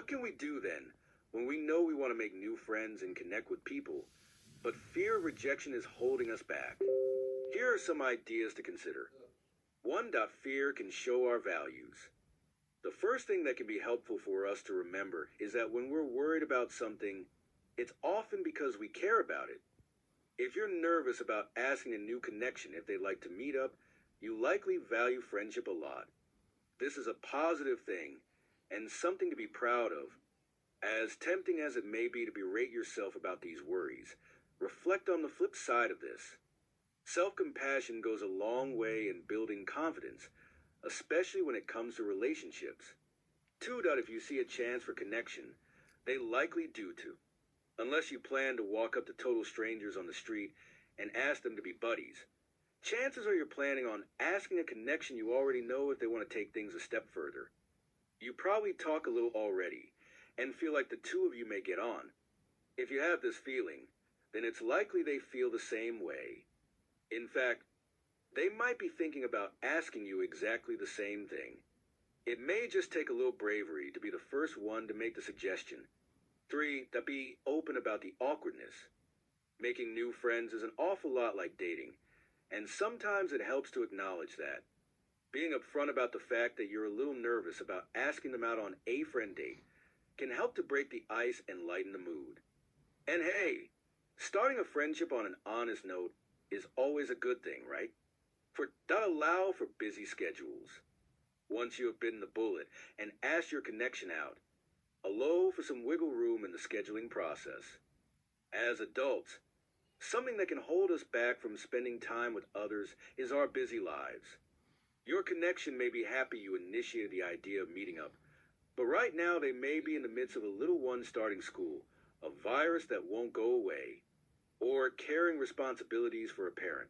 can we do then when we know we want to make new friends and connect with people, but fear of rejection is holding us back? Here are some ideas to consider. 1. Fear can show our values. The first thing that can be helpful for us to remember is that when we're worried about something, it's often because we care about it. If you're nervous about asking a new connection if they'd like to meet up, you likely value friendship a lot. This is a positive thing and something to be proud of. As tempting as it may be to berate yourself about these worries, reflect on the flip side of this. Self-compassion goes a long way in building confidence, especially when it comes to relationships. 2. If you see a chance for connection, they likely do too. Unless you plan to walk up to total strangers on the street and ask them to be buddies, chances are you're planning on asking a connection you already know if they want to take things a step further. You probably talk a little already and feel like the two of you may get on. If you have this feeling, then it's likely they feel the same way. In fact, they might be thinking about asking you exactly the same thing. It may just take a little bravery to be the first one to make the suggestion. 3. Be open about the awkwardness. Making new friends is an awful lot like dating, and sometimes it helps to acknowledge that. Being upfront about the fact that you're a little nervous about asking them out on a friend date can help to break the ice and lighten the mood. And hey, starting a friendship on an honest note is always a good thing, right? For that allow for busy schedules. Once you have bitten the bullet and asked your connection out, allow for some wiggle room in the scheduling process. As adults, something that can hold us back from spending time with others is our busy lives. Your connection may be happy you initiated the idea of meeting up, but right now they may be in the midst of a little one starting school, a virus that won't go away, or carrying responsibilities for a parent.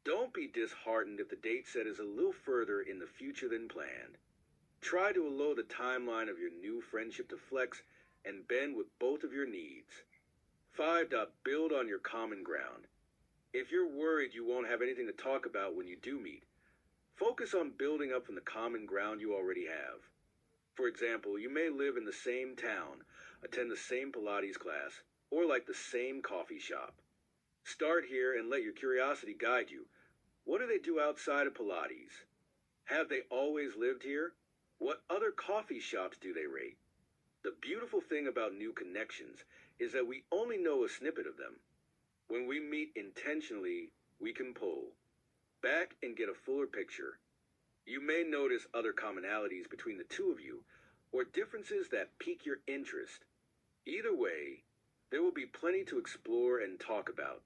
Don't be disheartened if the date set is a little further in the future than planned. Try to allow the timeline of your new friendship to flex and bend with both of your needs. 5. Build on your common ground. If you're worried you won't have anything to talk about when you do meet, focus on building up from the common ground you already have. For example, you may live in the same town, attend the same Pilates class, or like the same coffee shop. Start here and let your curiosity guide you. What do they do outside of Pilates? Have they always lived here? What other coffee shops do they rate? The beautiful thing about new connections is that we only know a snippet of them. When we meet intentionally, we can pull back and get a fuller picture. You may notice other commonalities between the two of you, or differences that pique your interest. Either way, there will be plenty to explore and talk about.